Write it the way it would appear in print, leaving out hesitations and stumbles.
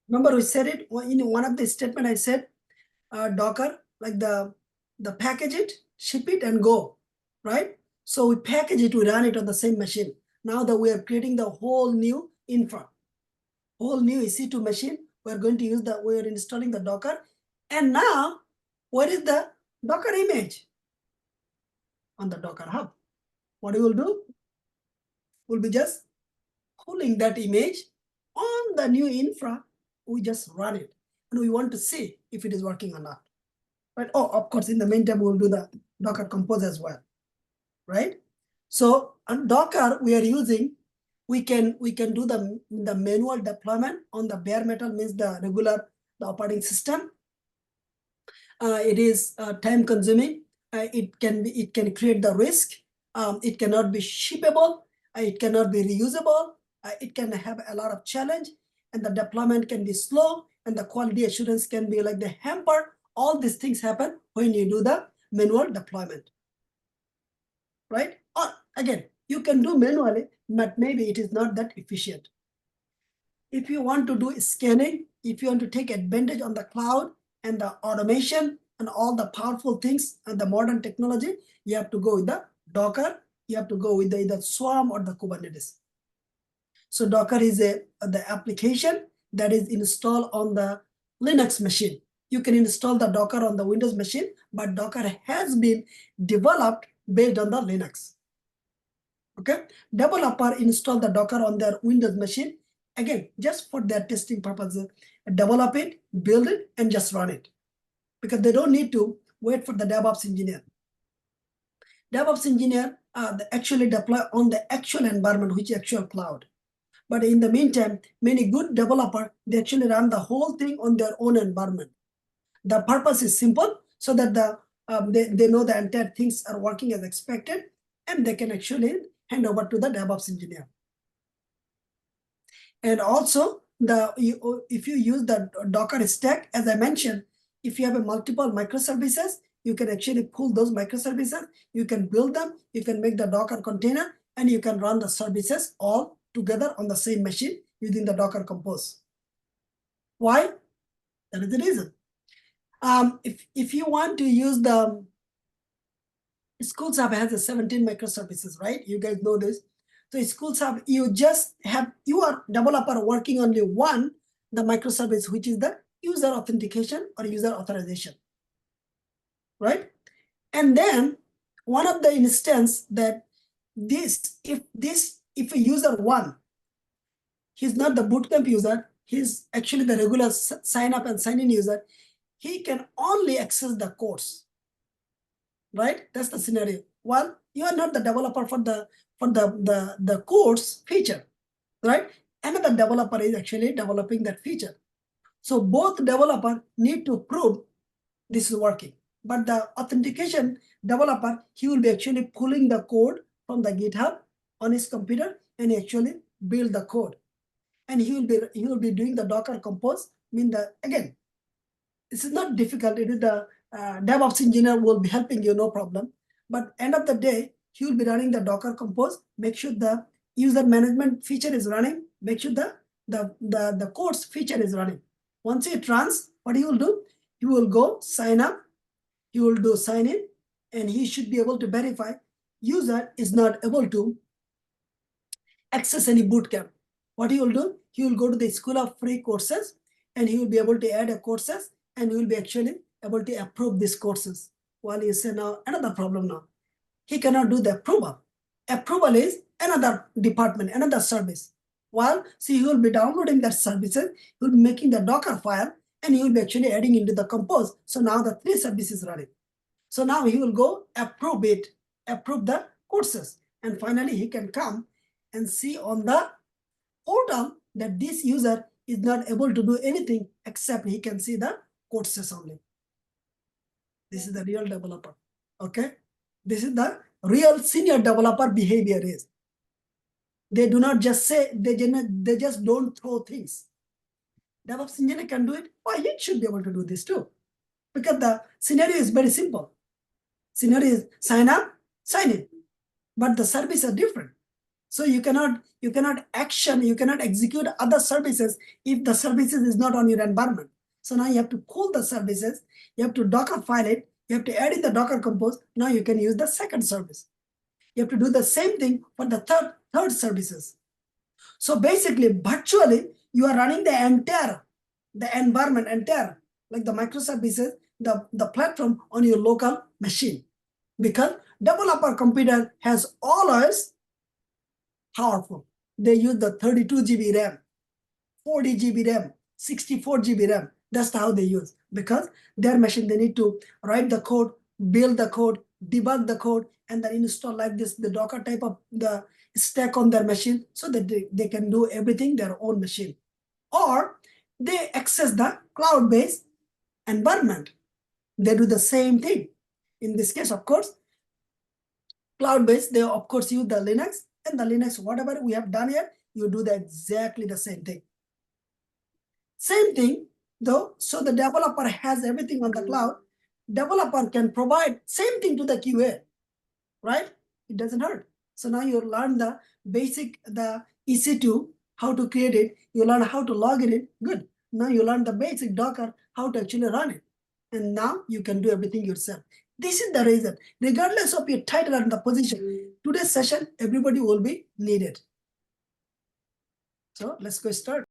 Remember we said it in one of the statement I said, Docker, like the package it, ship it and go, right? So we package it, we run it on the same machine. Now that we are creating the whole new infra, whole new EC2 machine, we're going to use we're installing the Docker. And now, what is the Docker image? On the Docker Hub. What we will do? We'll be just pulling that image on the new infra. We just run it. And we want to see if it is working or not. Right? Oh, of course, in the meantime, we'll do the Docker Compose as well. Right? So on Docker, we are using, we can do the manual deployment on the bare metal, means the regular, the operating system. It is time consuming. It can create the risk. It cannot be shippable. It cannot be reusable. It can have a lot of challenge, and the deployment can be slow, and the quality assurance can be like the hamper. All these things happen when you do the manual deployment, right? Or again, you can do manually, but maybe it is not that efficient. If you want to do scanning, if you want to take advantage on the cloud and the automation and all the powerful things and the modern technology, you have to go with the Docker. You have to go with either Swarm or the Kubernetes. So Docker is the application that is installed on the Linux machine. You can install the Docker on the Windows machine, but Docker has been developed based on the Linux. Okay, developer install the Docker on their Windows machine, again, just for their testing purposes. Develop it, build it, and just run it, because they don't need to wait for the DevOps engineer. DevOps engineer actually deploy on the actual environment, which is actual cloud. But in the meantime, many good developers, they actually run the whole thing on their own environment. The purpose is simple, so that they know the entire things are working as expected, and they can actually hand over to the DevOps engineer. And also, if you use the Docker stack, as I mentioned, if you have a multiple microservices, you can actually pull those microservices, you can build them, you can make the Docker container, and you can run the services all together on the same machine using the Docker Compose. Why? That is the reason. If you want to use the Schools Hub has a 17 microservices, right? You guys know this. So Schools Hub, you just have your developer working only one, the microservice, which is the user authentication or user authorization, right? And then one of the instance that if a user one, he's not the bootcamp user, he's actually the regular sign up and sign in user, he can only access the course, right? That's the scenario. Well, you are not the developer for the course feature, right? Another developer is actually developing that feature. So both developer need to prove this is working. But the authentication developer, he will be actually pulling the code from the GitHub on his computer and actually build the code. And he will be doing the Docker Compose. Again, this is not difficult. It is the DevOps engineer will be helping you, no problem. But end of the day, he will be running the Docker Compose, make sure the user management feature is running, make sure the course feature is running. Once it runs, what he will do? He will go sign up, he will do sign in, and he should be able to verify user is not able to access any bootcamp. What he will do? He will go to the School of Free Courses, and he will be able to add a courses, and he will be actually able to approve these courses. While you say now, another problem now, he cannot do the approval. Approval is another department, another service. While, see, he will be downloading that services, he will be making the Docker file, and he will be actually adding into the Compose. So now the 3 services running. So now he will go approve it, approve the courses. And finally, he can come and see on the portal that this user is not able to do anything except he can see the courses only. This is the real developer, okay? This is the real senior developer behavior is. They do not just say, they just don't throw things. DevOps engineer can do it. Why he should be able to do this too? Because the scenario is very simple. Scenario is sign up, sign in. But the services are different. So you cannot execute other services if the services is not on your environment. So now you have to pull the services, you have to Docker file it, you have to add in the Docker compose. Now you can use the second service. You have to do the same thing for the third services. So basically, virtually, you are running the environment, like the microservices, the platform on your local machine. Because developer computer has always powerful. They use the 32 GB RAM, 40 GB RAM, 64 GB RAM. That's how they use. Because their machine, they need to write the code, build the code, debug the code, and then install like this, the Docker type of the stack on their machine so that they can do everything their own machine. Or they access the cloud-based environment. They do the same thing. In this case, of course, cloud-based, they of course use the Linux, and the Linux, whatever we have done here, you do exactly the same thing. Same thing, though, so the developer has everything on the cloud. Developer can provide same thing to the QA, right? It doesn't hurt. So now you learn the basic, the EC2, how to create it. You learn how to log in it. Good. Now you learn the basic Docker, how to actually run it. And now you can do everything yourself. This is the reason, regardless of your title and the position, today's session, everybody will be needed. So let's go start.